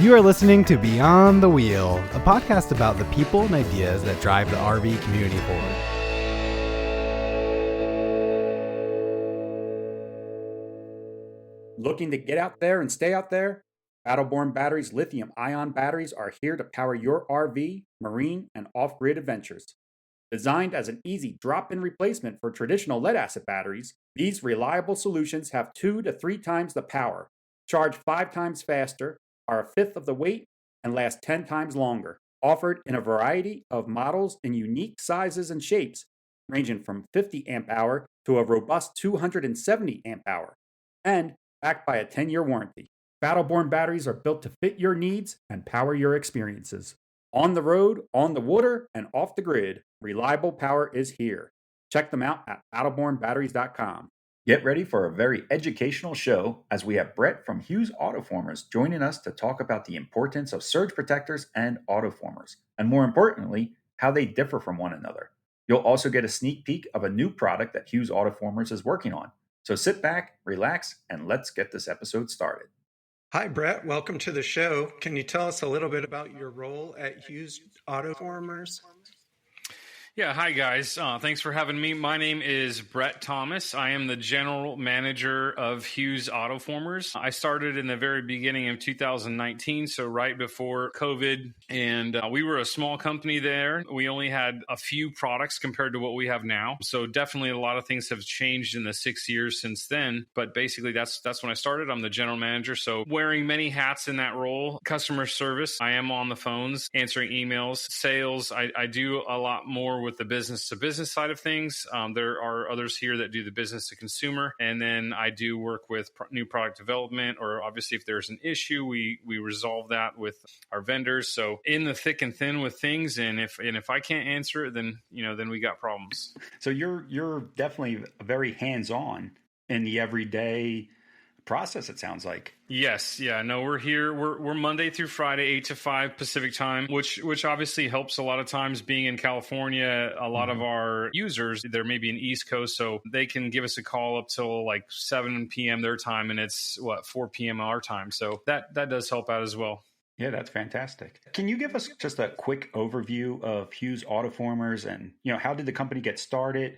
You are listening to Beyond the Wheel, a podcast about the people and ideas that drive the RV community forward. Looking to get out there and stay out there? Battleborn Batteries lithium-ion batteries are here to power your RV, marine, and off-grid adventures. Designed as an easy drop-in replacement for traditional lead-acid batteries, these reliable solutions have 2 to 3 times the power, charge 5 times faster, are a fifth of the weight, and last 10 times longer. Offered in a variety of models in unique sizes and shapes, ranging from 50 amp hour to a robust 270 amp hour, and backed by a 10-year warranty. Battleborn batteries are built to fit your needs and power your experiences. On the road, on the water, and off the grid, reliable power is here. Check them out at battlebornbatteries.com. Get ready for a very educational show as we have Brett from Hughes Autoformers joining us to talk about the importance of surge protectors and autoformers, and more importantly, how they differ from one another. You'll also get a sneak peek of a new product that Hughes Autoformers is working on. So sit back, relax, and let's get this episode started. Hi, Brett. Welcome to the show. Can you tell us a little bit about your role at Hughes Autoformers? Yeah, hi guys. Thanks for having me. My name is Brett Thomas. I am the general manager of Hughes Autoformers. I started in the very beginning of 2019, so right before COVID, and we were a small company there. We only had a few products compared to what we have now. So definitely a lot of things have changed in the 6 years since then. But basically, that's when I started. I'm the general manager, so wearing many hats in that role. Customer service, I am on the phones, answering emails. Sales, I do a lot more with the business to business side of things. There are others here that do the business to consumer. And then I do work with new product development, or obviously if there's an issue, we resolve that with our vendors. So in the thick and thin with things. And if I can't answer it, then we got problems. So you're definitely very hands-on in the everyday process, it sounds like. Yes. Yeah. No, we're here. We're Monday through Friday, 8 to 5 Pacific time, which obviously helps a lot of times. Being in California, a lot of our users, they're maybe in East Coast, so they can give us a call up till like 7 p.m. their time, and it's 4 p.m. our time. So that does help out as well. Yeah, that's fantastic. Can you give us just a quick overview of Hughes Autoformers and, how did the company get started?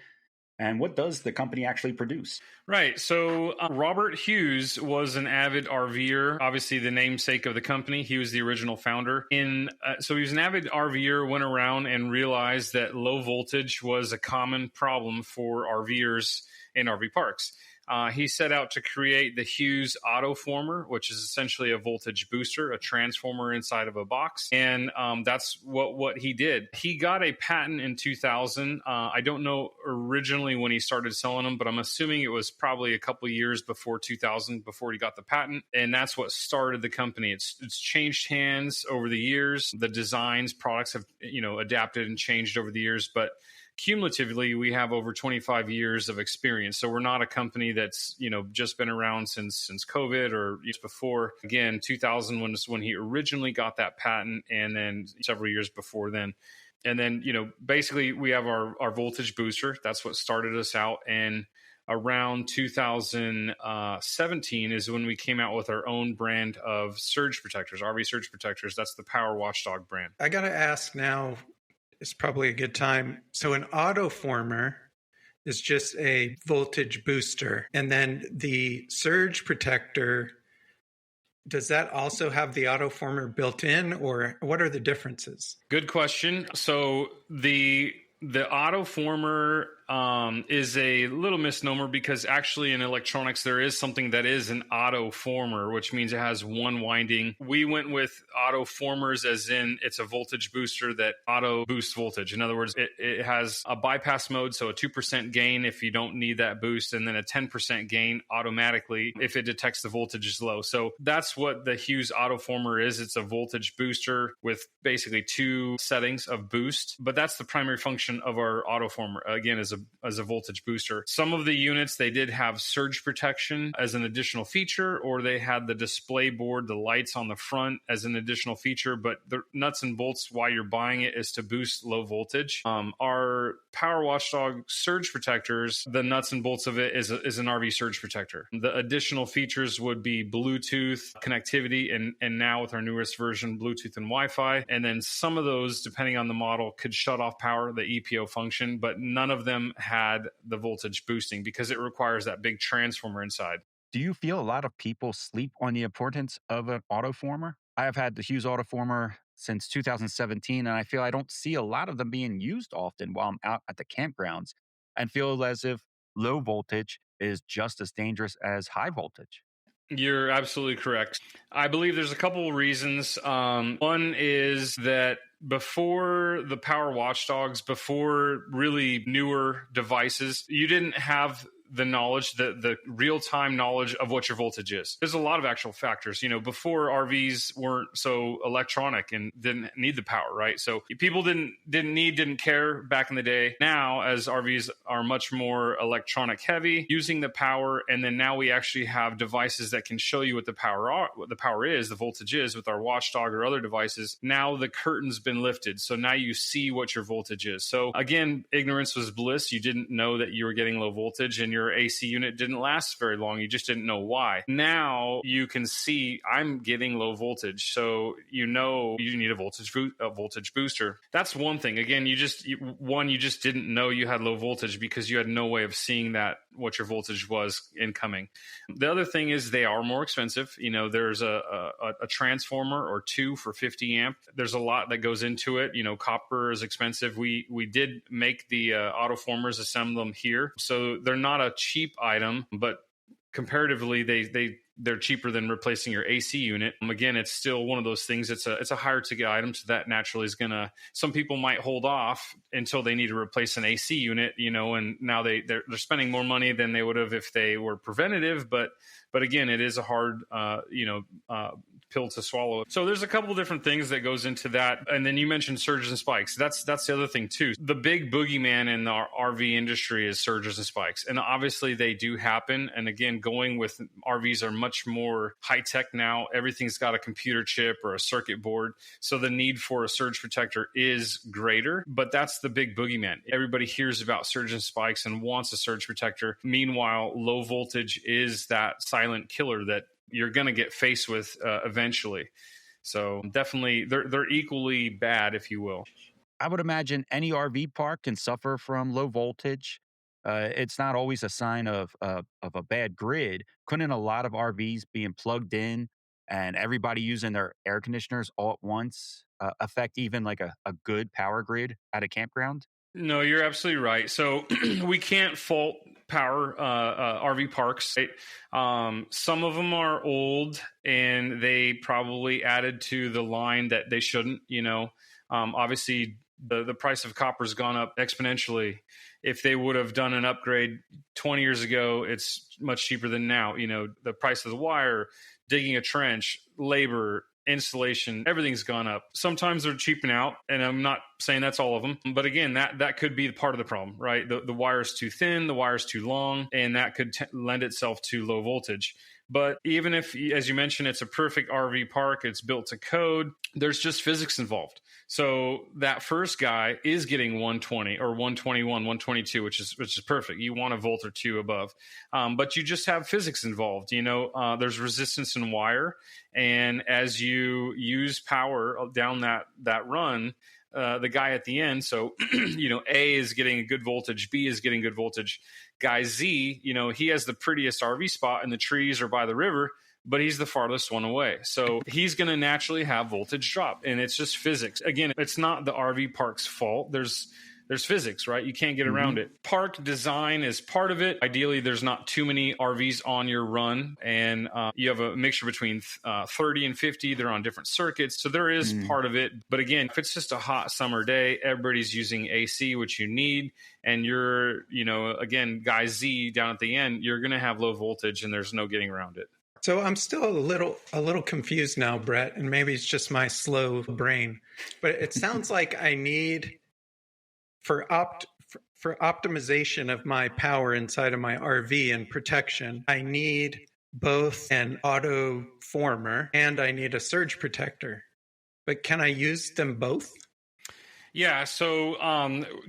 And what does the company actually produce? Right. So Robert Hughes was an avid RVer, obviously the namesake of the company. He was the original founder. So he was an avid RVer, went around and realized that low voltage was a common problem for RVers in RV parks. He set out to create the Hughes Autoformer, which is essentially a voltage booster, a transformer inside of a box. And that's what he did. He got a patent in 2000. I don't know originally when he started selling them, but I'm assuming it was probably a couple years before 2000, before he got the patent. And that's what started the company. It's changed hands over the years. The designs, products have, adapted and changed over the years, but cumulatively, we have over 25 years of experience. So we're not a company that's, just been around since COVID or just before. Again, 2000 was when he originally got that patent, and then several years before then. And then, basically we have our voltage booster. That's what started us out. And around 2017 is when we came out with our own brand of surge protectors, RV surge protectors. That's the Power Watchdog brand. I got to ask now, it's probably a good time. So an autoformer is just a voltage booster. And then the surge protector, does that also have the autoformer built in, or what are the differences? Good question. So the autoformer is a little misnomer, because actually in electronics there is something that is an autoformer, which means it has one winding. We went with autoformers as in it's a voltage booster that auto boosts voltage. In other words, it has a bypass mode, so a 2% gain if you don't need that boost, and then a 10% gain automatically if it detects the voltage is low. So that's what the Hughes Autoformer is. It's a voltage booster with basically 2 settings of boost, but that's the primary function of our autoformer. Again, is a a voltage booster. Some of the units, they did have surge protection as an additional feature, or they had the display board, the lights on the front as an additional feature, but the nuts and bolts why you're buying it is to boost low voltage. Our Power Watchdog surge protectors, the nuts and bolts of it is an RV surge protector. The additional features would be Bluetooth connectivity, and now with our newest version, Bluetooth and Wi-Fi. And then some of those, depending on the model, could shut off power, the EPO function, but none of them had the voltage boosting because it requires that big transformer inside. Do you feel a lot of people sleep on the importance of an autoformer? I have had the Hughes Autoformer since 2017, and I feel I don't see a lot of them being used often while I'm out at the campgrounds, and feel as if low voltage is just as dangerous as high voltage. You're absolutely correct. I believe there's a couple of reasons. One is that before the Power Watchdogs, before really newer devices, you didn't have the knowledge, the real-time knowledge of what your voltage is. There's a lot of actual factors. Before RVs weren't so electronic and didn't need the power, right? So people didn't care back in the day. Now, as RVs are much more electronic heavy, using the power, and then now we actually have devices that can show you what the power is, the voltage is with our Watchdog or other devices. Now the curtain's been lifted. So now you see what your voltage is. So again, ignorance was bliss. You didn't know that you were getting low voltage, and your AC unit didn't last very long. You just didn't know why. Now you can see I'm getting low voltage. So you need a voltage booster. That's one thing. Again, you just didn't know you had low voltage because you had no way of seeing what your voltage was incoming. The other thing is they are more expensive. There's a transformer or two for 50 amp. There's a lot that goes into it. Copper is expensive. We did make the Autoformers, assemble them here. So they're not a cheap item, but comparatively they're cheaper than replacing your AC unit. Again, it's still one of those things. It's a higher ticket item, so that naturally is gonna. Some people might hold off until they need to replace an AC unit, and now they're spending more money than they would have if they were preventative. But again, it is a hard pill to swallow. So there's a couple of different things that goes into that. And then you mentioned surges and spikes. That's the other thing too. The big boogeyman in the RV industry is surges and spikes. And obviously they do happen. And again, going with RVs are much more high tech now. Everything's got a computer chip or a circuit board. So the need for a surge protector is greater, but that's the big boogeyman. Everybody hears about surge and spikes and wants a surge protector. Meanwhile, low voltage is that silent killer that you're going to get faced with eventually. So definitely they're equally bad, if you will. I would imagine any RV park can suffer from low voltage. It's not always a sign of a bad grid. Couldn't a lot of RVs being plugged in and everybody using their air conditioners all at once affect even like a good power grid at a campground? No, you're absolutely right. So we can't fault power RV parks. Right? Some of them are old and they probably added to the line that they shouldn't. Obviously the price of copper has gone up exponentially. If they would have done an upgrade 20 years ago, it's much cheaper than now. The price of the wire, digging a trench, labor, installation, everything's gone up. Sometimes they're cheaping out, and I'm not saying that's all of them. But again, that could be part of the problem, right? The wire's too thin, the wire's too long, and that could lend itself to low voltage. But even if, as you mentioned, it's a perfect RV park, it's built to code, there's just physics involved. So that first guy is getting 120 or 121, 122, which is perfect. You want a volt or two above. But you just have physics involved. There's resistance in wire. And as you use power down that run, the guy at the end, so, A is getting a good voltage, B is getting good voltage. Guy Z, he has the prettiest RV spot in the trees or by the river, but he's the farthest one away. So he's going to naturally have voltage drop, and it's just physics. Again, it's not the RV park's fault. There's physics, right? You can't get around it. Park design is part of it. Ideally, there's not too many RVs on your run, and you have a mixture between 30 and 50. They're on different circuits, so there is part of it. But again, if it's just a hot summer day, everybody's using AC, which you need, and you're, again, guy Z down at the end, you're going to have low voltage, and there's no getting around it. So I'm still a little confused now, Brett, and maybe it's just my slow brain, but it sounds like I need For optimization of my power inside of my RV and protection, I need both an autoformer and I need a surge protector. But can I use them both? Yeah, so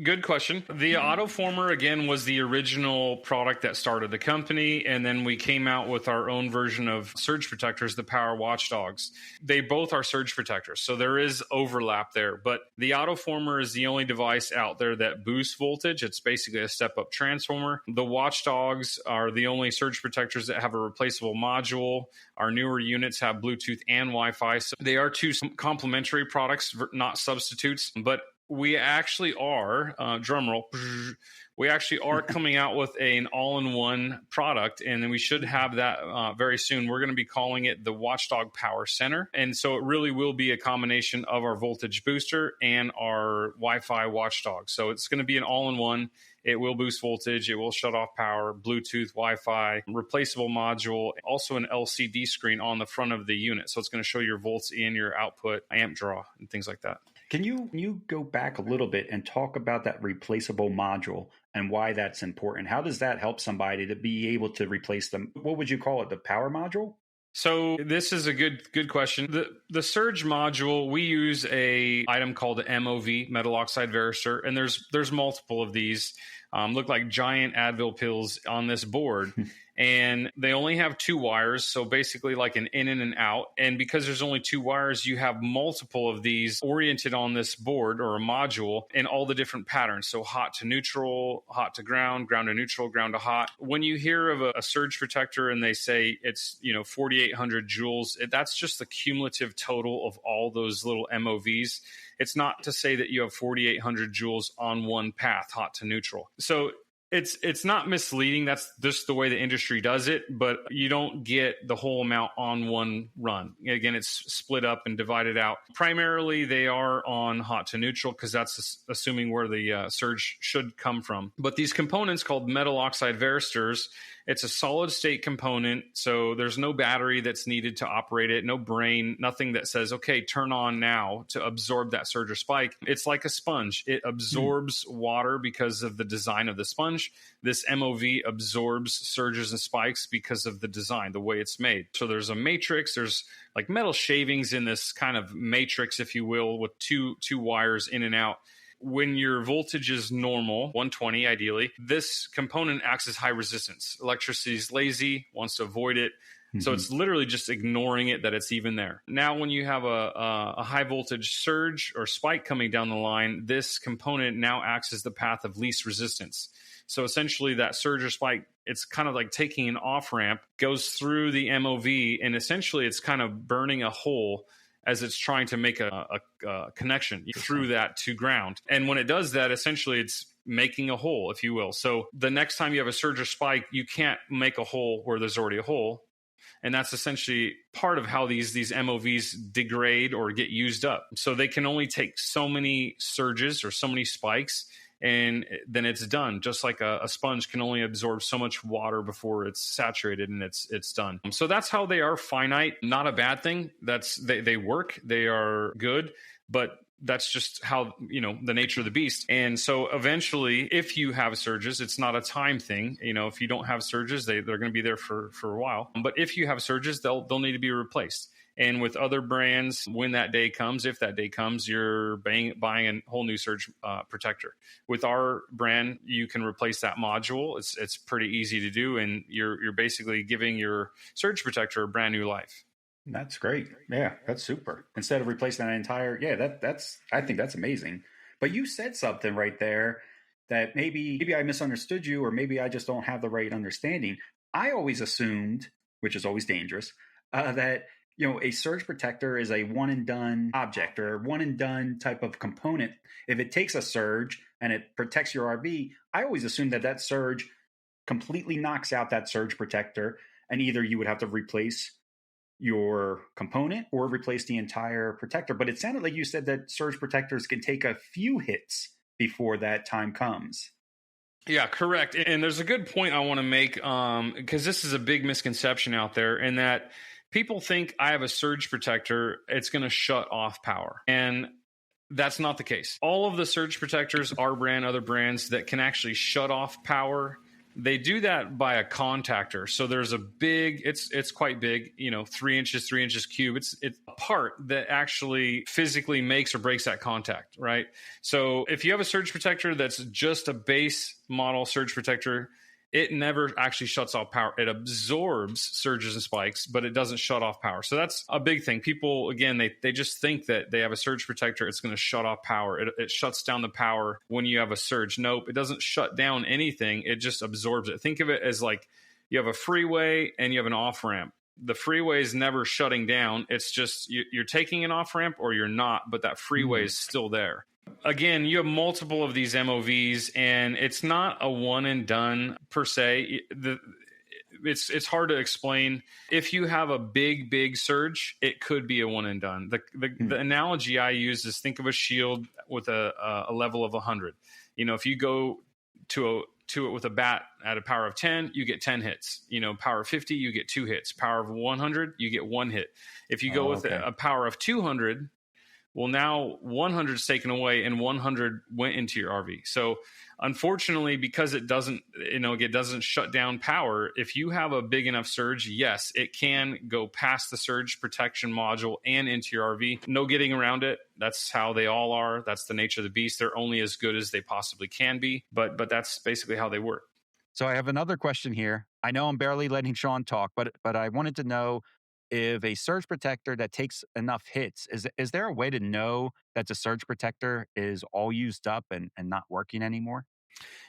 good question. The Autoformer, again, was the original product that started the company, and then we came out with our own version of surge protectors, the Power Watchdogs. They both are surge protectors, so there is overlap there, but the Autoformer is the only device out there that boosts voltage. It's basically a step-up transformer. The Watchdogs are the only surge protectors that have a replaceable module. Our newer units have Bluetooth and Wi-Fi, so they are two complementary products, not substitutes, but we actually are, drumroll, we actually are coming out with an all-in-one product, and then we should have that very soon. We're going to be calling it the Watchdog Power Center, and so it really will be a combination of our voltage booster and our Wi-Fi watchdog. So it's going to be an all-in-one. It will boost voltage. It will shut off power, Bluetooth, Wi-Fi, replaceable module, also an LCD screen on the front of the unit. So it's going to show your volts in, your output, amp draw, and things like that. Can you go back a little bit and talk about that replaceable module and why that's important? How does that help somebody to be able to replace them? What would you call it? The power module? So this is a good question. The surge module, we use a item called the MOV, metal oxide varistor, and there's multiple of these. Look like giant Advil pills on this board. And they only have 2 wires, so basically like an in and an out. And because there's only 2 wires, you have multiple of these oriented on this board or a module in all the different patterns. So hot to neutral, hot to ground, ground to neutral, ground to hot. When you hear of a surge protector and they say it's 4,800 joules, that's just the cumulative total of all those little MOVs. It's not to say that you have 4,800 joules on one path, hot to neutral. So it's not misleading. That's just the way the industry does it, but you don't get the whole amount on one run. Again, it's split up and divided out. Primarily, they are on hot to neutral because that's assuming where the surge should come from. But these components called metal oxide varistors, it's a solid state component, so there's no battery that's needed to operate it, no brain, nothing that says, okay, turn on now to absorb that surge or spike. It's like a sponge. It absorbs water because of the design of the sponge. This MOV absorbs surges and spikes because of the design, the way it's made. So there's a matrix, there's like metal shavings in this kind of matrix, if you will, with two wires in and out. When your voltage is normal, 120 ideally, this component acts as high resistance. Electricity is lazy, wants to avoid it. Mm-hmm. So it's literally just ignoring it that it's even there. Now, when you have a high voltage surge or spike coming down the line, this component now acts as the path of least resistance. So essentially that surge or spike, it's kind of like taking an off-ramp, goes through the MOV, and essentially it's kind of burning a hole as it's trying to make a connection through that to ground. And when it does that, essentially it's making a hole, if you will. So the next time you have a surge or spike, you can't make a hole where there's already a hole. And that's essentially part of how these MOVs degrade or get used up. So they can only take so many surges or so many spikes, and then it's done. Just like a sponge can only absorb so much water before it's saturated and it's done. So that's how they are finite. Not a bad thing. They work. They are good, but that's just how, the nature of the beast. And so eventually, if you have surges, it's not a time thing. If you don't have surges, they're going to be there for a while. But if you have surges, they'll need to be replaced. And with other brands, when that day comes, if that day comes, you're buying a whole new surge protector. With our brand, you can replace that module. It's pretty easy to do, and you're basically giving your surge protector a brand new life. That's great. Yeah, that's super. Instead of replacing that entire, I think that's amazing. But you said something right there that maybe I misunderstood you, or maybe I just don't have the right understanding. I always assumed, which is always dangerous, that a surge protector is a one and done object or one and done type of component. If it takes a surge and it protects your RV, I always assumed that surge completely knocks out that surge protector, and either you would have to replace your component or replace the entire protector. But it sounded like you said that surge protectors can take a few hits before that time comes. Yeah, correct. And there's a good point I want to make, because this is a big misconception out there, in that people think I have a surge protector, it's going to shut off power. And That's not the case. All of the surge protectors, our brand, other brands that can actually shut off power, they do that by a contactor. So there's a big, it's quite big, 3 inches cube. It's a part that actually physically makes or breaks that contact, right? So if you have a surge protector that's just a base model surge protector, it never actually shuts off power. It absorbs surges and spikes, but it doesn't shut off power. So that's a big thing. People, again, they just think that they have a surge protector, it's going to shut off power. It shuts down the power when you have a surge. Nope, it doesn't shut down anything. It just absorbs it. Think of it as like you have a freeway and you have an off-ramp. The freeway is never shutting down. It's just you're taking an off-ramp or you're not, but that freeway is still there. Again, you have multiple of these MOVs, and it's not a one and done per se. It's hard to explain. If you have a big surge, it could be a one and done. The analogy I use is think of a shield with a level of 100. If you go to it with a bat at a power of 10, you get 10 hits. Power of 50, you get 2 hits. Power of 100, you get 1 hit. If you go with a power of 200, well, now 100 is taken away and 100 went into your RV. So unfortunately, because it doesn't shut down power, if you have a big enough surge, yes, it can go past the surge protection module and into your RV. No getting around it. That's how they all are. That's the nature of the beast. They're only as good as they possibly can be, but that's basically how they work. So I have another question here. I know I'm barely letting Sean talk, but I wanted to know if a surge protector that takes enough hits, is there a way to know that the surge protector is all used up and not working anymore?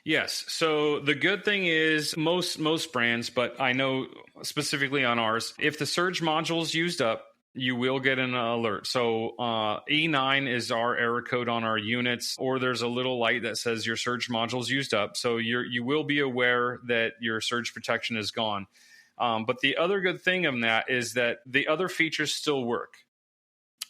Yes. So the good thing is most brands, but I know specifically on ours, if the surge module is used up, you will get an alert. So E9 is our error code on our units, or there's a little light that says your surge module is used up. So you will be aware that your surge protection is gone. But the other good thing of that is that the other features still work.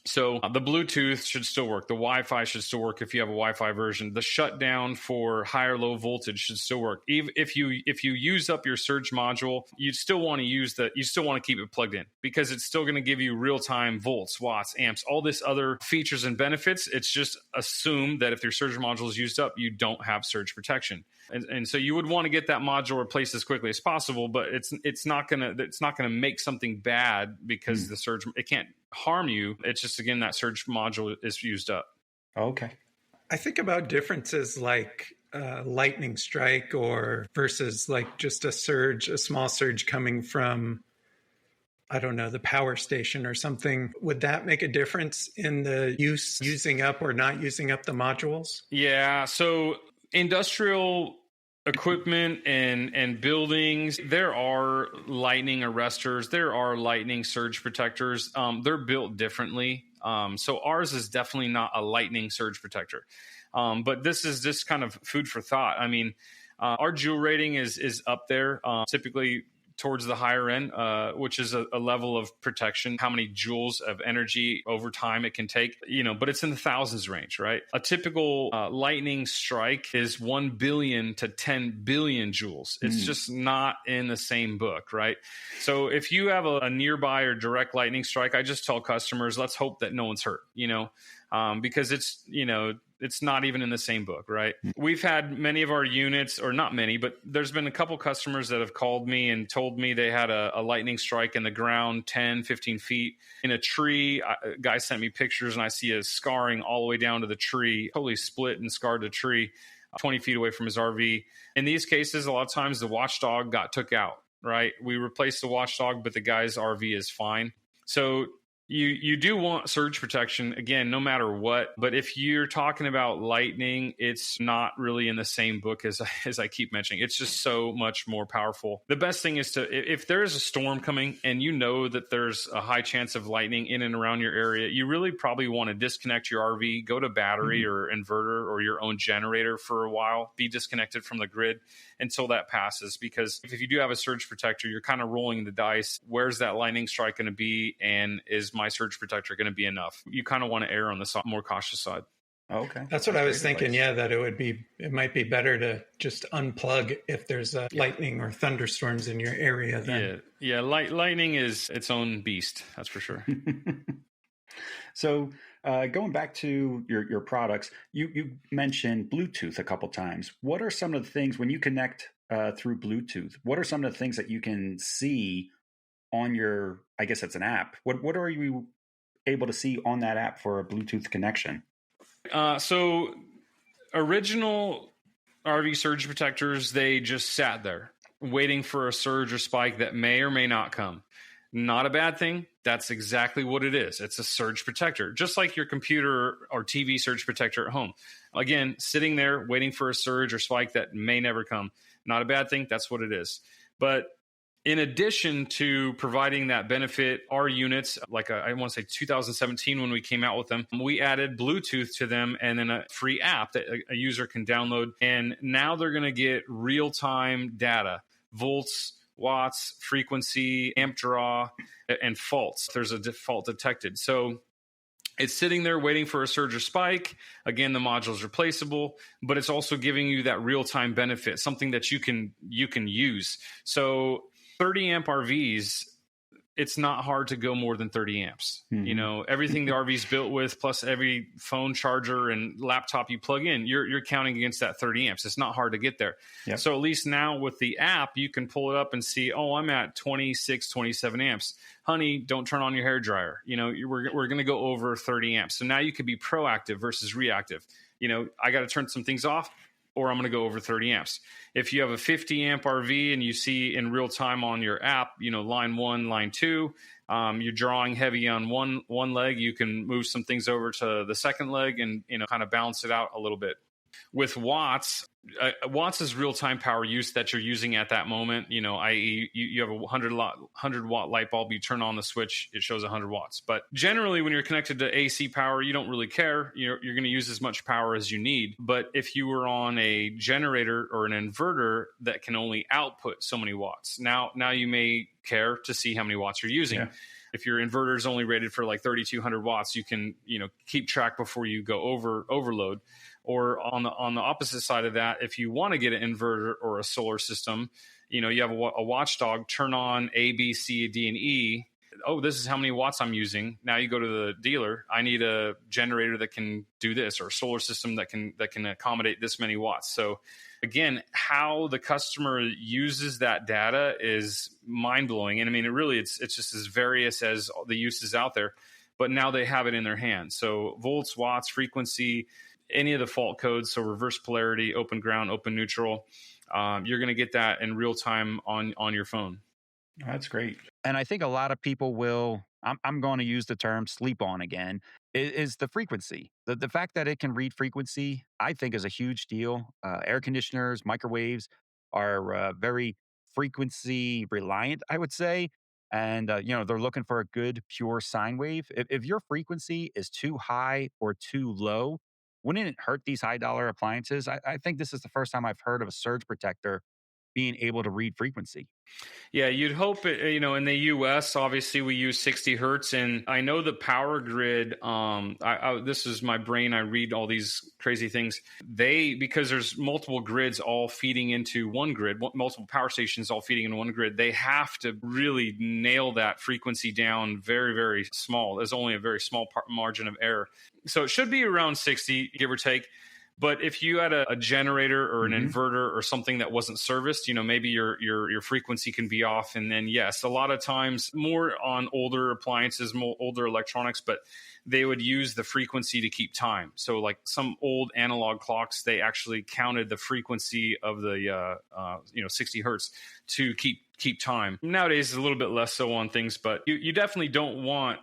So the Bluetooth should still work. The Wi-Fi should still work if you have a Wi-Fi version. The shutdown for high or low voltage should still work. Even if you use up your surge module, you still want to keep it plugged in because it's still going to give you real-time volts, watts, amps, all this other features and benefits. It's just assumed that if your surge module is used up, you don't have surge protection. And so you would want to get that module replaced as quickly as possible, but it's not gonna make something bad because the surge, it can't harm you. It's just, again, that surge module is used up. Okay. I think about differences like lightning strike or versus like just a small surge coming from, I don't know, the power station or something. Would that make a difference in the using up or not using up the modules? Yeah. So industrial equipment and buildings, there are lightning arresters, there are lightning surge protectors. They're built differently. So ours is definitely not a lightning surge protector. But this is just kind of food for thought. I mean, our joule rating is up there, typically towards the higher end, which is a level of protection, how many joules of energy over time it can take, but it's in the thousands range, right? A typical lightning strike is 1 billion to 10 billion joules. It's just not in the same book, right? So if you have a nearby or direct lightning strike, I just tell customers, let's hope that no one's hurt, because it's not even in the same book, right? We've had many of our units, or not many, but there's been a couple customers that have called me and told me they had a lightning strike in the ground 10, 15 feet in a tree. A guy sent me pictures and I see a scarring all the way down to the tree, totally split and scarred the tree 20 feet away from his RV. In these cases, a lot of times the Watchdog got took out, right? We replaced the Watchdog, but the guy's RV is fine. So You do want surge protection, again, no matter what. But if you're talking about lightning, it's not really in the same book as I keep mentioning. It's just so much more powerful. The best thing is if there is a storm coming and you know that there's a high chance of lightning in and around your area, you really probably want to disconnect your RV, go to battery or inverter or your own generator for a while, be disconnected from the grid until that passes. Because if you do have a surge protector, you're kind of rolling the dice. Where's that lightning strike going to be? And is my surge protector going to be enough? You kind of want to err on the more cautious side. Okay. That's what I was thinking. Yeah, that it might be better to just unplug if there's a lightning or thunderstorms in your area. Then. Yeah. Lightning is its own beast. That's for sure. So going back to your products, you mentioned Bluetooth a couple times. What are some of the things when you connect through Bluetooth? What are some of the things that you can see on your? I guess it's an app. What are you able to see on that app for a Bluetooth connection? So original RV surge protectors, they just sat there waiting for a surge or spike that may or may not come. Not a bad thing. That's exactly what it is. It's a surge protector, just like your computer or TV surge protector at home. Again, sitting there waiting for a surge or spike that may never come. Not a bad thing. That's what it is. But in addition to providing that benefit, our units, like I want to say 2017 when we came out with them, we added Bluetooth to them and then a free app that a user can download. And now they're going to get real-time data, volts, watts, frequency, amp draw, and faults. There's a default detected. So it's sitting there waiting for a surge or spike. Again, the module is replaceable, but it's also giving you that real-time benefit, something that you can use. So 30 amp RVs, it's not hard to go more than 30 amps. Mm-hmm. You know, everything the RV's built with, plus every phone charger and laptop you plug in, you're counting against that 30 amps. It's not hard to get there. Yep. So at least now with the app, you can pull it up and see, oh, I'm at 26, 27 amps. Honey, don't turn on your hair dryer. You know, we're going to go over 30 amps. So now you can be proactive versus reactive. You know, I got to turn some things off, or I'm going to go over 30 amps. If you have a 50 amp RV and you see in real time on your app, you know, line 1, line 2, you're drawing heavy on one leg, you can move some things over to the second leg and, you know, kind of balance it out a little bit. With watts, watts is real-time power use that you're using at that moment. You know, i.e., you have a 100-watt light bulb, you turn on the switch, it shows 100 watts. But generally, when you're connected to AC power, you don't really care. You're going to use as much power as you need. But if you were on a generator or an inverter that can only output so many watts, now you may care to see how many watts you're using. Yeah. If your inverter is only rated for like 3,200 watts, you can, you know, keep track before you go overload. Or on the opposite side of that, if you want to get an inverter or a solar system, you know, you have a Watchdog, turn on A, B, C, D, and E. Oh, this is how many watts I'm using. Now you go to the dealer. I need a generator that can do this, or a solar system that can accommodate this many watts. So again, how the customer uses that data is mind blowing. And I mean, it's just as various as the uses out there, but now they have it in their hands. So volts, watts, frequency, any of the fault codes, so reverse polarity, open ground, open neutral, you're going to get that in real time on your phone. That's great. And I think a lot of people will, I'm going to use the term sleep on again, is the frequency. The fact that it can read frequency, I think is a huge deal. Air conditioners, microwaves are very frequency reliant, I would say. And, you know, they're looking for a good, pure sine wave. If your frequency is too high or too low, wouldn't it hurt these high dollar appliances? I think this is the first time I've heard of a surge protector being able to read frequency. Yeah, you'd hope, you know, in the US, obviously we use 60 hertz. And I know the power grid, this is my brain. I read all these crazy things. Because there's multiple grids all feeding into one grid, multiple power stations all feeding into one grid, they have to really nail that frequency down very, very small. There's only a very small margin of error. So it should be around 60, give or take. But if you had a generator or an inverter or something that wasn't serviced, you know, maybe your frequency can be off. And then, yes, a lot of times more on older appliances, more older electronics, but they would use the frequency to keep time. So like some old analog clocks, they actually counted the frequency of the 60 hertz to keep time. Nowadays, it's a little bit less so on things, but you definitely don't want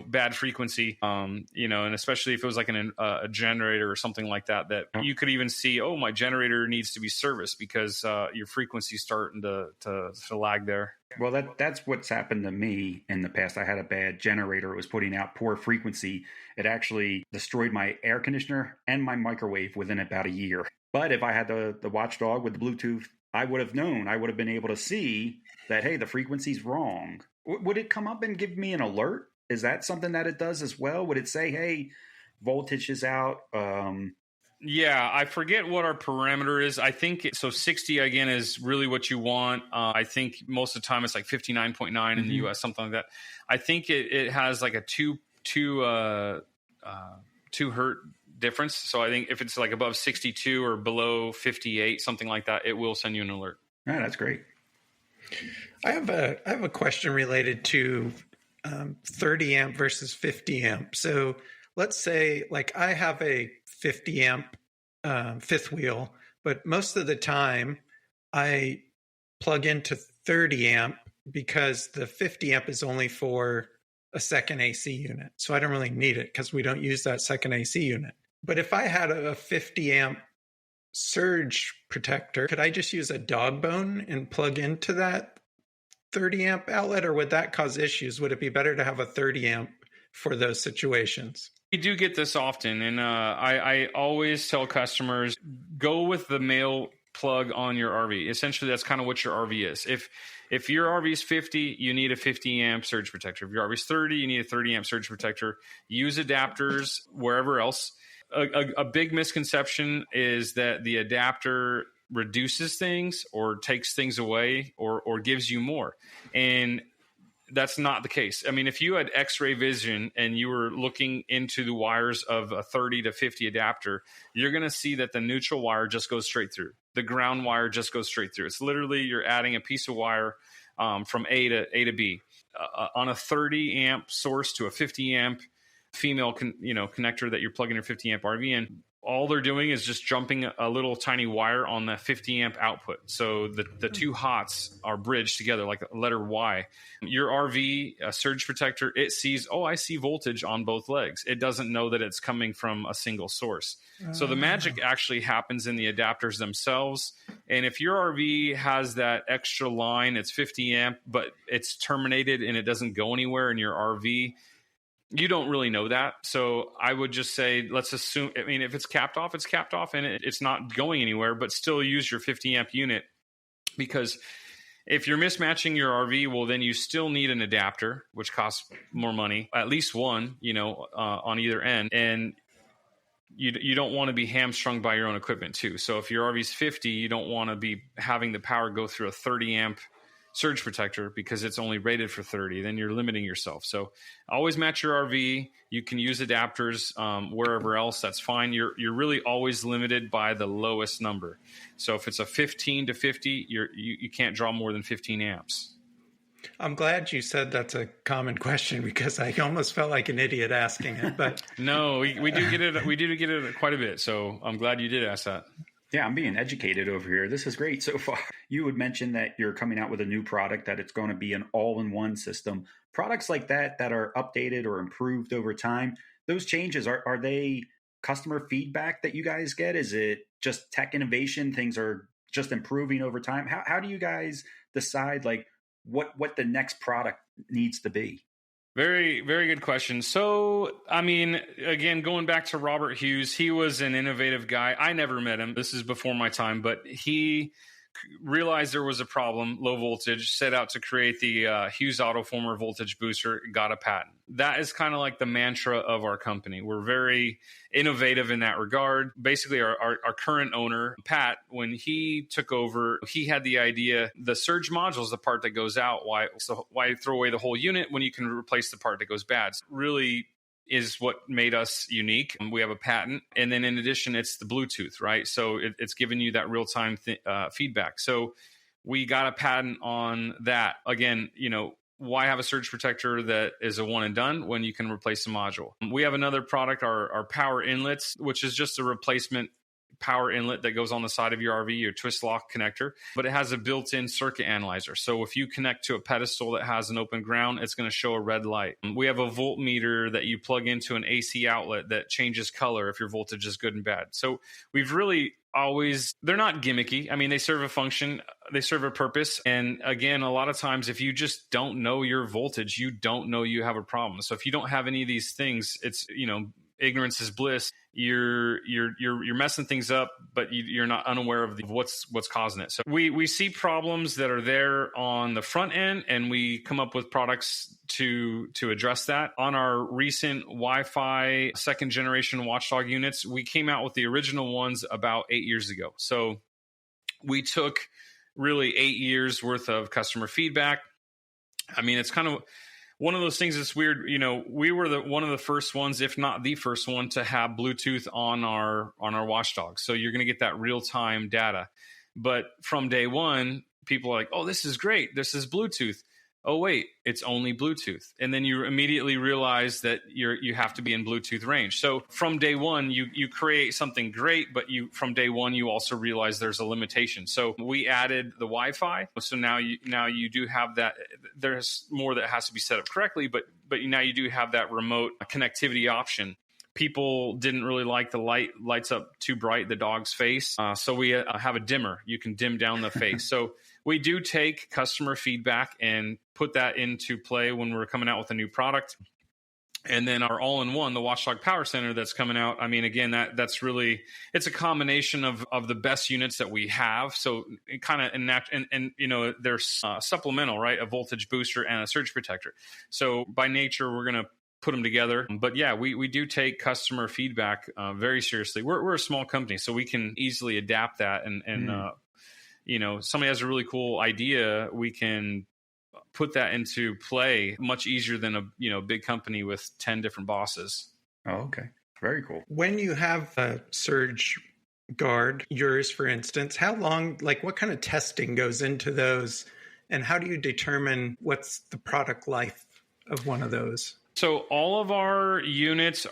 bad frequency, and especially if it was like a generator or something like that you could even see, oh, my generator needs to be serviced because your frequency's starting to lag there. Well, that's what's happened to me in the past. I had a bad generator. It was putting out poor frequency. It actually destroyed my air conditioner and my microwave within about a year. But if I had the Watchdog with the Bluetooth, I would have known. I would have been able to see that, hey, the frequency's wrong. Would it come up and give me an alert? Is that something that it does as well? Would it say, hey, voltage is out? Yeah, I forget what our parameter is. I think so 60, again, is really what you want. I think most of the time it's like 59.9 in the US, something like that. I think it has like a 2 hertz difference. So I think if it's like above 62 or below 58, something like that, it will send you an alert. Yeah, that's great. I have a question related to 30 amp versus 50 amp. So let's say like I have a 50 amp fifth wheel, but most of the time I plug into 30 amp because the 50 amp is only for a second AC unit. So I don't really need it because we don't use that second AC unit. But if I had a 50 amp surge protector, could I just use a dog bone and plug into that 30 amp outlet, or would that cause issues? Would it be better to have a 30 amp for those situations? We do get this often, and I always tell customers, go with the male plug on your RV. Essentially, that's kind of what your RV is. If your RV is 50, you need a 50 amp surge protector. If your RV is 30, you need a 30 amp surge protector. Use adapters wherever else. A big misconception is that the adapter reduces things or takes things away or gives you more. And that's not the case. I mean, if you had X-ray vision and you were looking into the wires of a 30 to 50 adapter, you're going to see that the neutral wire just goes straight through. The ground wire just goes straight through. It's literally you're adding a piece of wire from A to B. On a 30 amp source to a 50 amp female connector that you're plugging your 50 amp RV in, all they're doing is just jumping a little tiny wire on the 50 amp output. So the two hots are bridged together like a letter Y. Your RV, a surge protector, it sees, I see voltage on both legs. It doesn't know that it's coming from a single source. So the magic actually happens in the adapters themselves. And if your RV has that extra line, it's 50 amp, but it's terminated and it doesn't go anywhere in your RV, you don't really know that. So I would just say, let's assume, I mean, if it's capped off, it's capped off and it's not going anywhere, but still use your 50 amp unit, because if you're mismatching your RV, well, then you still need an adapter, which costs more money, at least one, on either end. And you don't want to be hamstrung by your own equipment too. So if your RV's 50, you don't want to be having the power go through a 30 amp surge protector because it's only rated for 30. Then you're limiting yourself. So always match your RV. You can use adapters wherever else. That's fine. You're really always limited by the lowest number. So if it's a 15 to 50, you can't draw more than 15 amps. I'm glad you said that's a common question because I almost felt like an idiot asking it. But no, we do get it. We do get it quite a bit. So I'm glad you did ask that. Yeah, I'm being educated over here. This is great so far. You would mention that you're coming out with a new product, that it's going to be an all-in-one system. Products like that are updated or improved over time, those changes, are they customer feedback that you guys get? Is it just tech innovation? Things are just improving over time? How do you guys decide like what the next product needs to be? Very, very good question. So, I mean, again, going back to Robert Hughes, he was an innovative guy. I never met him. This is before my time, but he realized there was a problem, low voltage, set out to create the Hughes Autoformer voltage booster, got a patent. That is kind of like the mantra of our company. We're very innovative in that regard. Basically, our current owner, Pat, when he took over, he had the idea, the surge module is the part that goes out. Why throw away the whole unit when you can replace the part that goes bad? So really is what made us unique. We have a patent. And then in addition, it's the Bluetooth, right? So it's giving you that real-time feedback. So we got a patent on that. Again, why have a surge protector that is a one and done when you can replace the module? We have another product, our power inlets, which is just a replacement power inlet that goes on the side of your RV, your twist lock connector, but it has a built-in circuit analyzer. So if you connect to a pedestal that has an open ground, it's going to show a red light. We have a voltmeter that you plug into an AC outlet that changes color if your voltage is good and bad. So we've really they're not gimmicky. I mean, they serve a function, they serve a purpose. And again, a lot of times, if you just don't know your voltage, you don't know you have a problem. So if you don't have any of these things, it's, ignorance is bliss. You're messing things up, but you're not unaware of what's causing it. So we see problems that are there on the front end, and we come up with products to address that. On our recent Wi-Fi second generation Watchdog units, we came out with the original ones about 8 years ago. So we took really 8 years worth of customer feedback. I mean, it's kind of one of those things that's weird. We were one of the first ones, if not the first one, to have Bluetooth on our Watchdog. So you're going to get that real time data. But from day one, people are like, "Oh, this is great. This is Bluetooth." Oh, wait, it's only Bluetooth. And then you immediately realize that you have to be in Bluetooth range. So from day one, you create something great, but from day one, you also realize there's a limitation. So we added the Wi-Fi. So now you do have that. There's more that has to be set up correctly, but now you do have that remote connectivity option. People didn't really like the lights up too bright, the dog's face. So we have a dimmer. You can dim down the face. So we do take customer feedback and put that into play when we're coming out with a new product. And then our all-in-one, the Watchdog Power Center that's coming out. I mean, again, that's really, it's a combination of the best units that we have. So it kind of, and there's supplemental, right? A voltage booster and a surge protector. So by nature, we're going to put them together. But yeah, we do take customer feedback very seriously. We're a small company, so we can easily adapt that. And somebody has a really cool idea, we can put that into play much easier than a big company with 10 different bosses. Oh, okay. Very cool. When you have a surge guard, yours, for instance, how long, what kind of testing goes into those? And how do you determine what's the product life of one of those? So all of our units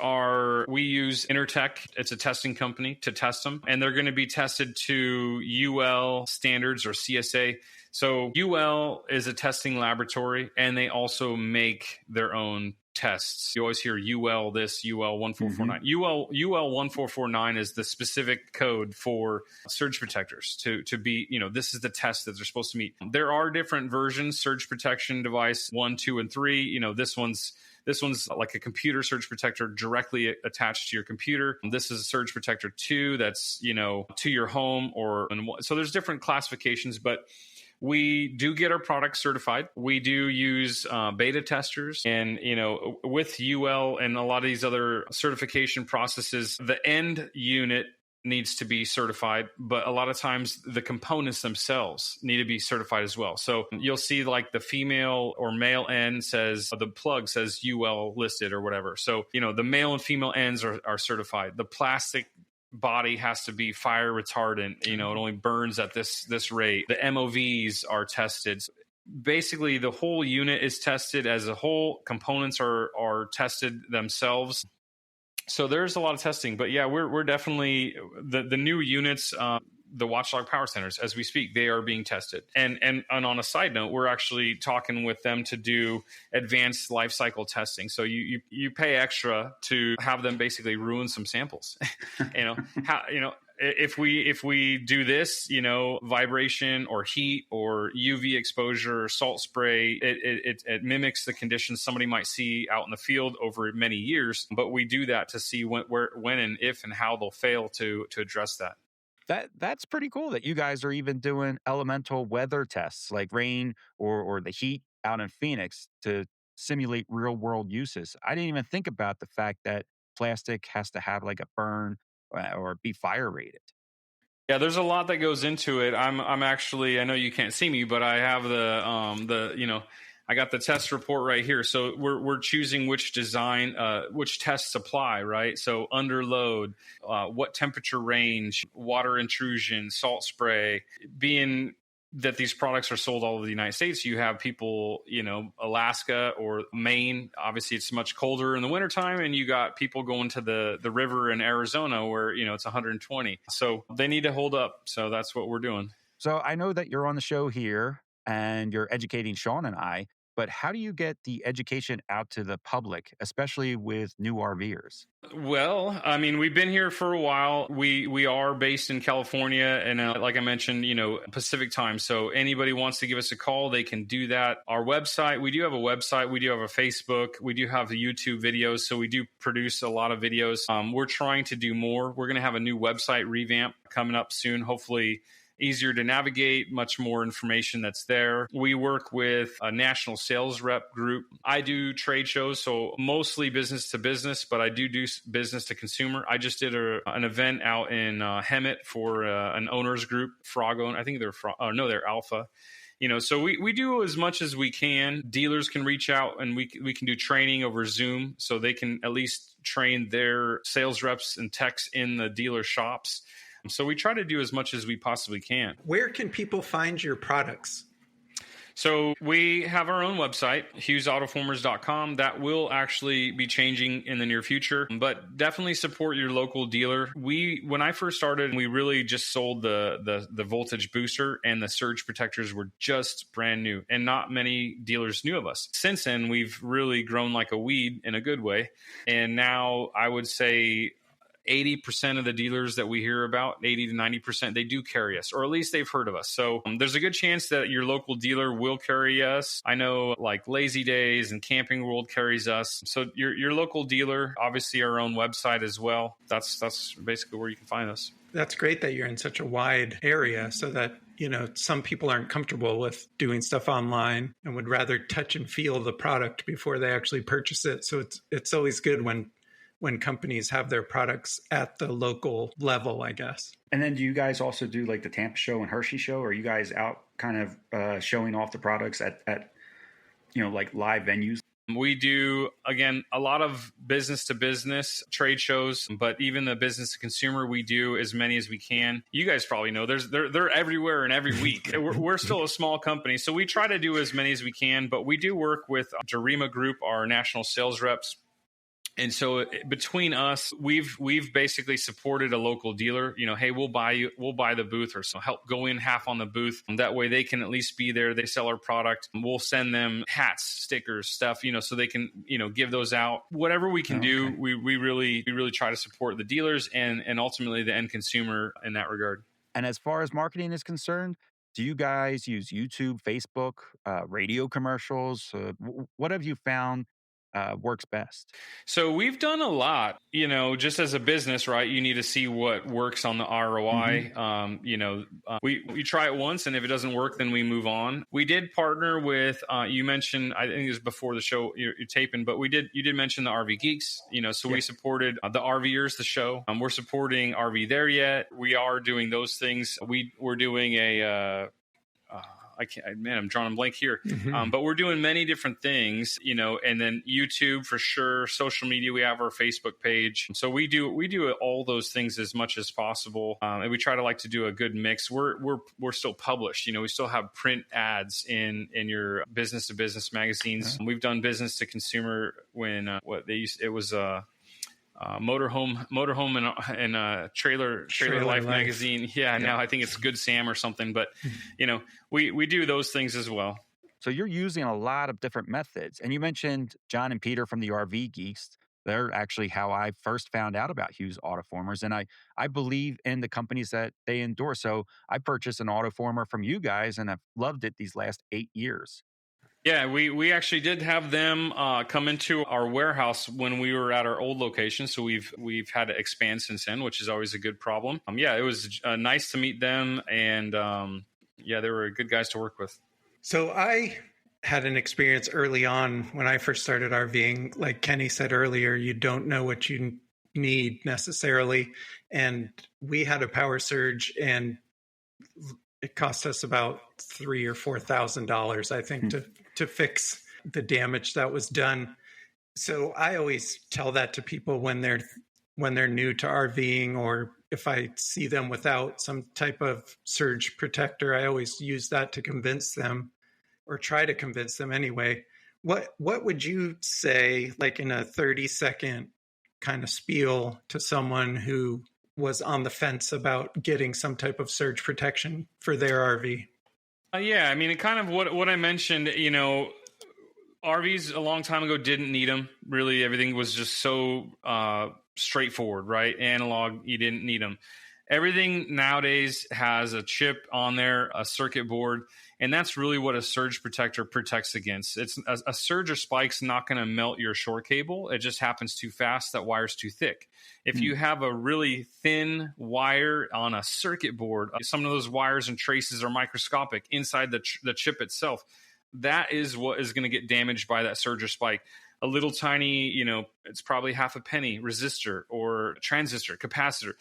we use Intertech. It's a testing company to test them, and they're going to be tested to UL standards or CSA. So UL is a testing laboratory, and they also make their own tests. You always hear UL this, UL 1449. UL 1449 is the specific code for surge protectors to be, this is the test that they're supposed to meet. There are different versions, surge protection device 1, 2, and 3. This one's like a computer surge protector directly attached to your computer. This is a surge protector 2 that's, to your home so there's different classifications, but we do get our products certified. We do use beta testers, and with UL and a lot of these other certification processes, the end unit needs to be certified, but a lot of times the components themselves need to be certified as well. So you'll see the female or male end the plug says UL listed or whatever. So, the male and female ends are certified. The plastic body has to be fire retardant. It only burns at this rate. The MOVs are tested. Basically, the whole unit is tested as a whole. Components are tested themselves. So there's a lot of testing, but yeah, we're definitely the new units, the Watchdog Power Centers, as we speak, they are being tested. And on a side note, we're actually talking with them to do advanced life cycle testing. So you pay extra to have them basically ruin some samples. If we do this, vibration or heat or UV exposure, salt spray, it mimics the conditions somebody might see out in the field over many years. But we do that to see when and if and how they'll fail to address that. That's pretty cool that you guys are even doing elemental weather tests like rain or the heat out in Phoenix to simulate real world uses. I didn't even think about the fact that plastic has to have a burn or be fire rated. Yeah, there's a lot that goes into it. I'm actually, I know you can't see me, but I have I got the test report right here. So we're choosing which design, which tests apply, right? So under load, what temperature range, water intrusion, salt spray. Being that these products are sold all over the United States, you have people, Alaska or Maine. Obviously, it's much colder in the wintertime, and you got people going to the river in Arizona where, it's 120. So they need to hold up. So that's what we're doing. So I know that you're on the show here and you're educating Sean and I, but how do you get the education out to the public, especially with new RVers? Well, I mean, we've been here for a while. We are based in California, and like I mentioned, Pacific time. So anybody wants to give us a call, they can do that. Our website, we do have a website. We do have a Facebook. We do have the YouTube videos. So we do produce a lot of videos. We're trying to do more. We're going to have a new website revamp coming up soon, hopefully easier to navigate, much more information that's there. We work with a national sales rep group. I do trade shows, so mostly business to business, but I do business to consumer. I just did an event out in Hemet for an owners group, Frog Own. I think they're Alpha. So we do as much as we can. Dealers can reach out and we can do training over Zoom, so they can at least train their sales reps and techs in the dealer shops. So we try to do as much as we possibly can. Where can people find your products? So we have our own website, HughesAutoformers.com. That will actually be changing in the near future, but definitely support your local dealer. When I first started, we really just sold the voltage booster, and the surge protectors were just brand new, and not many dealers knew of us. Since then, we've really grown like a weed in a good way. And now I would say 80% of the dealers that we hear about, 80 to 90%, they do carry us, or at least they've heard of us. So there's a good chance that your local dealer will carry us. I know like Lazy Days and Camping World carries us. So your local dealer, obviously our own website as well. That's basically where you can find us. That's great that you're in such a wide area, so that some people aren't comfortable with doing stuff online and would rather touch and feel the product before they actually purchase it. So it's always good when companies have their products at the local level, I guess. And then do you guys also do like the Tampa show and Hershey show? Or are you guys out kind of showing off the products at like live venues? We do, again, a lot of business to business trade shows, but even the business to consumer, we do as many as we can. You guys probably know they're everywhere and every week. We're still a small company, so we try to do as many as we can, but we do work with Dorima Group, our national sales reps. And so between us, we've basically supported a local dealer. Hey, we'll buy the booth, or so help go in half on the booth. That way they can at least be there. They sell our product. We'll send them hats, stickers, stuff, so they can, give those out. Whatever we can do, we really try to support the dealers and ultimately the end consumer in that regard. And as far as marketing is concerned, do you guys use YouTube, Facebook, radio commercials? What have you found works best? So we've done a lot, just as a business, right? You need to see what works on the ROI. Mm-hmm. We try it once, and if it doesn't work, then we move on. We did partner with, you mentioned, I think it was before the show you're taping, but you did mention the RV Geeks, so we supported the RVers, the show. We're supporting RV There Yet. We are doing those things. We're doing I'm drawing a blank here. Mm-hmm. But we're doing many different things, and then YouTube for sure, social media, we have our Facebook page. So we do all those things as much as possible. And we try to do a good mix. We're still published, we still have print ads in your business to business magazines. Mm-hmm. We've done business to consumer when it was motorhome and trailer life magazine. Yeah, now I think it's Good Sam or something, but we do those things as well. So you're using a lot of different methods, and you mentioned John and Peter from the RV Geeks. They're actually how I first found out about Hughes Autoformers, and I believe in the companies that they endorse. So I purchased an Autoformer from you guys, and I've loved it these last 8 years. Yeah, we actually did have them come into our warehouse when we were at our old location. So we've had to expand since then, which is always a good problem. It was nice to meet them, and they were good guys to work with. So I had an experience early on when I first started RVing. Like Kenny said earlier, you don't know what you need necessarily, and we had a power surge, and it cost us about $3,000 or $4,000, I think, to fix the damage that was done. So I always tell that to people when they're new to RVing, or if I see them without some type of surge protector, I always use that to convince them, or try to convince them anyway. What would you say, like in a 30-second kind of spiel, to someone who was on the fence about getting some type of surge protection for their RV? Kind of what I mentioned, RVs a long time ago didn't need them. Really, everything was just so straightforward, right? Analog, you didn't need them. Everything nowadays has a chip on there, a circuit board, and that's really what a surge protector protects against. It's a surge or spike's not going to melt your short cable. It just happens too fast. That wire's too thick. If you have a really thin wire on a circuit board, some of those wires and traces are microscopic inside the chip itself. That is what is going to get damaged by that surge or spike. A little tiny, it's probably half a penny resistor or transistor, capacitor.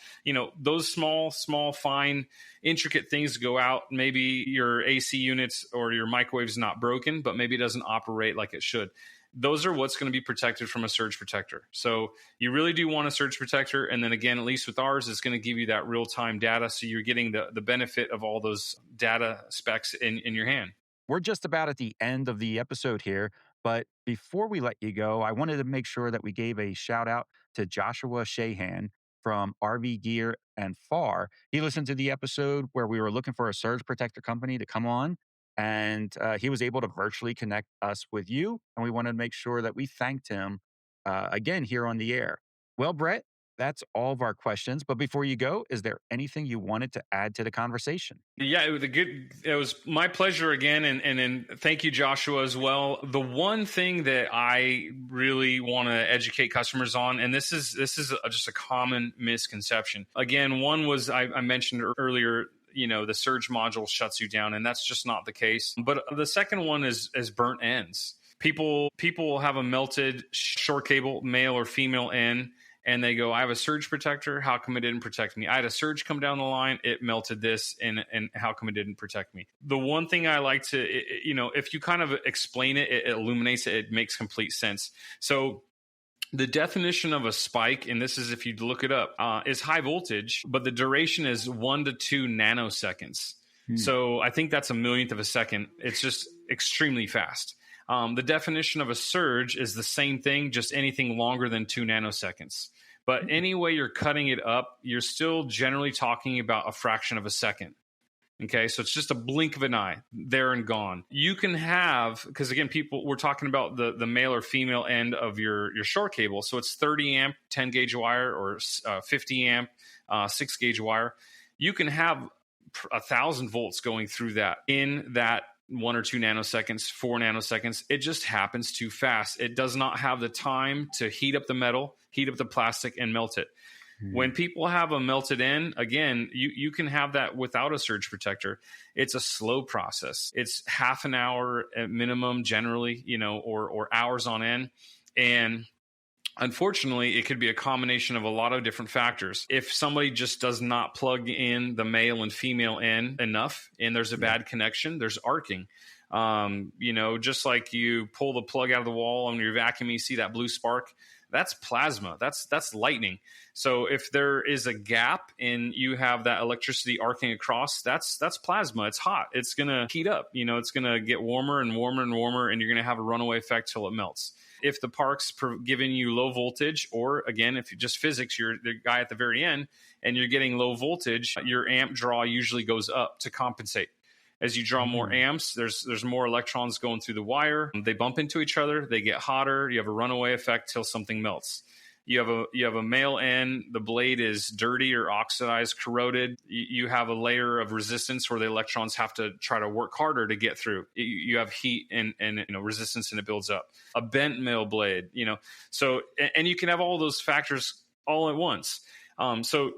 Those small, fine, intricate things go out. Maybe your AC units or your microwave's not broken, but maybe it doesn't operate like it should. Those are what's going to be protected from a surge protector. So you really do want a surge protector. And then again, at least with ours, it's going to give you that real-time data. So you're getting the benefit of all those data specs in your hand. We're just about at the end of the episode here, but before we let you go, I wanted to make sure that we gave a shout out to Joshua Shahan from RV Gear and FAR. He listened to the episode where we were looking for a surge protector company to come on, and he was able to virtually connect us with you, and we wanted to make sure that we thanked him again here on the air. Well, Brett, that's all of our questions. But before you go, is there anything you wanted to add to the conversation? Yeah, it was my pleasure again. And then thank you, Joshua, as well. The one thing that I really want to educate customers on, and this is just a common misconception. Again, one was I mentioned earlier, the surge module shuts you down, and that's just not the case. But the second one is burnt ends. People have a melted short cable, male or female end, and they go, I have a surge protector. How come it didn't protect me? I had a surge come down the line. It melted this. And how come it didn't protect me? The one thing I like to, if you kind of explain it, it illuminates it. It makes complete sense. So the definition of a spike, and this is if you look it up, is high voltage, but the duration is 1 to 2 nanoseconds. So I think that's a millionth of a second. It's just extremely fast. The definition of a surge is the same thing, just anything longer than 2 nanoseconds. But any way you're cutting it up, you're still generally talking about a fraction of a second. Okay, so it's just a blink of an eye, there and gone. You can have, because again, we're talking about the male or female end of your short cable. So it's 30 amp, 10 gauge wire, or 50 amp, 6 gauge wire. You can have 1,000 volts going through that in that 1 or 2 nanoseconds, 4 nanoseconds. It just happens too fast. It does not have the time to heat up the metal, heat up the plastic, and melt it. When people have a melted end, again, you can have that without a surge protector. It's a slow process. It's half an hour at minimum, generally, or hours on end. And unfortunately, it could be a combination of a lot of different factors. If somebody just does not plug in the male and female end enough, and there's a bad connection, there's arcing. Just like you pull the plug out of the wall on your vacuum, you see that blue spark. That's plasma. That's lightning. So if there is a gap and you have that electricity arcing across, that's plasma. It's hot. It's going to heat up. It's going to get warmer and warmer and warmer, and you're going to have a runaway effect till it melts. If the park's giving you low voltage, or again, if you just physics, you're the guy at the very end and you're getting low voltage, your amp draw usually goes up to compensate. As you draw more amps, there's more electrons going through the wire. They bump into each other. They get hotter. You have a runaway effect till something melts. You have a male end. The blade is dirty or oxidized, corroded. You have a layer of resistance where the electrons have to try to work harder to get through. You have heat and resistance, and it builds up. A bent male blade, So and you can have all those factors all at once. So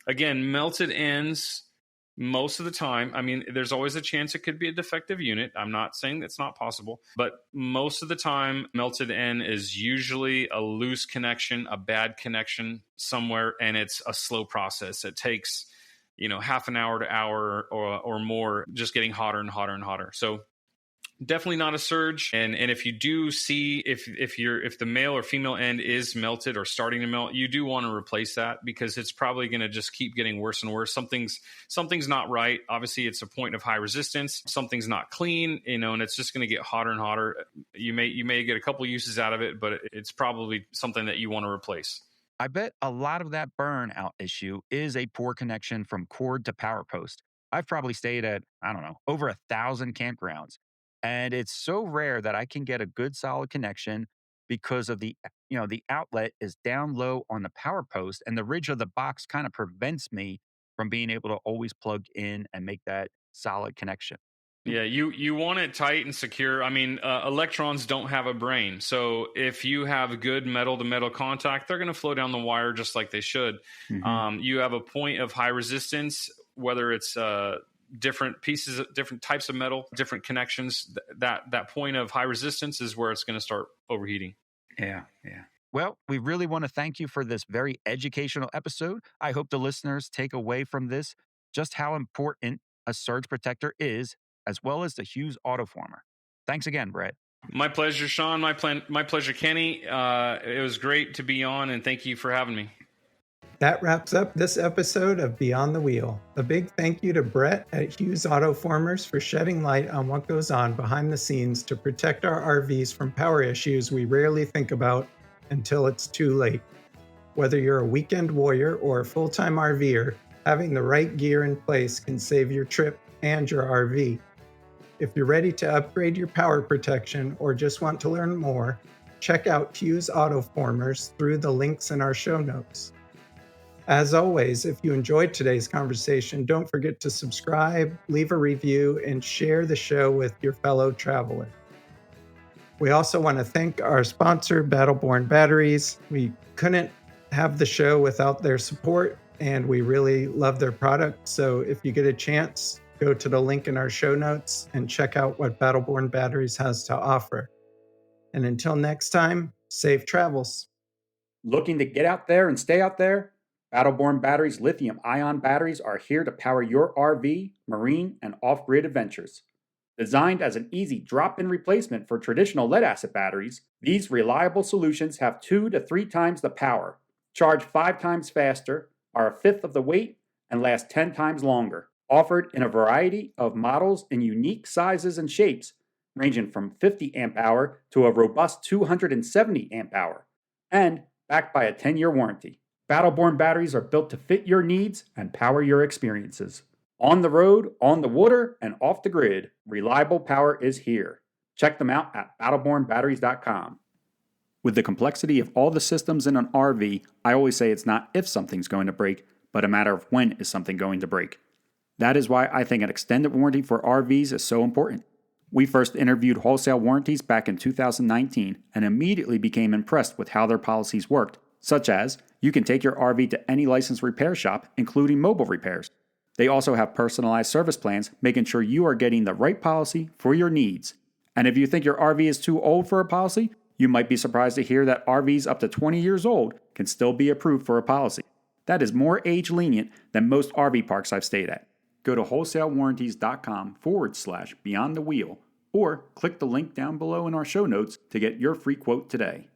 again, melted ends. Most of the time, there's always a chance it could be a defective unit. I'm not saying that's not possible, but most of the time, melted end is usually a loose connection, a bad connection somewhere, and it's a slow process. It takes, half an hour to hour or more, just getting hotter and hotter and hotter. So definitely not a surge. And if you do see if the male or female end is melted or starting to melt, you do want to replace that, because it's probably going to just keep getting worse and worse. Something's not right. Obviously, it's a point of high resistance. Something's not clean, and it's just going to get hotter and hotter. You may get a couple uses out of it, but it's probably something that you want to replace. I bet a lot of that burnout issue is a poor connection from cord to power post. I've probably stayed at, over 1,000 campgrounds. And it's so rare that I can get a good solid connection because of the outlet is down low on the power post, and the ridge of the box kind of prevents me from being able to always plug in and make that solid connection. Yeah, you want it tight and secure. I mean, electrons don't have a brain. So if you have good metal to metal contact, they're going to flow down the wire just like they should. You have a point of high resistance, whether it's different pieces, different types of metal, different connections. That point of high resistance is where it's going to start overheating. Yeah. Well, we really want to thank you for this very educational episode. I hope the listeners take away from this just how important a surge protector is, as well as the Hughes Autoformer. Thanks again, Brett. My pleasure, Sean. My pleasure, Kenny. It was great to be on, and thank you for having me. That wraps up this episode of Beyond the Wheel. A big thank you to Brett at Hughes Autoformers for shedding light on what goes on behind the scenes to protect our RVs from power issues we rarely think about until it's too late. Whether you're a weekend warrior or a full-time RVer, having the right gear in place can save your trip and your RV. If you're ready to upgrade your power protection or just want to learn more, check out Hughes Autoformers through the links in our show notes. As always, if you enjoyed today's conversation, don't forget to subscribe, leave a review, and share the show with your fellow traveler. We also want to thank our sponsor, Battleborn Batteries. We couldn't have the show without their support, and we really love their product. So if you get a chance, go to the link in our show notes and check out what Battleborn Batteries has to offer. And until next time, safe travels. Looking to get out there and stay out there? Battleborn Batteries lithium-ion batteries are here to power your RV, marine, and off-grid adventures. Designed as an easy drop-in replacement for traditional lead-acid batteries, these reliable solutions have 2 to 3 times the power, charge 5 times faster, are a fifth of the weight, and last 10 times longer. Offered in a variety of models in unique sizes and shapes, ranging from 50 amp hour to a robust 270 amp hour, and backed by a 10-year warranty. Battleborn batteries are built to fit your needs and power your experiences. On the road, on the water, and off the grid, reliable power is here. Check them out at battlebornbatteries.com. With the complexity of all the systems in an RV, I always say it's not if something's going to break, but a matter of when is something going to break. That is why I think an extended warranty for RVs is so important. We first interviewed wholesale warranties back in 2019 and immediately became impressed with how their policies worked, such as you can take your RV to any licensed repair shop, including mobile repairs. They also have personalized service plans, making sure you are getting the right policy for your needs. And if you think your RV is too old for a policy, you might be surprised to hear that RVs up to 20 years old can still be approved for a policy. That is more age lenient than most RV parks I've stayed at. Go to wholesalewarranties.com/beyond the wheel or click the link down below in our show notes to get your free quote today.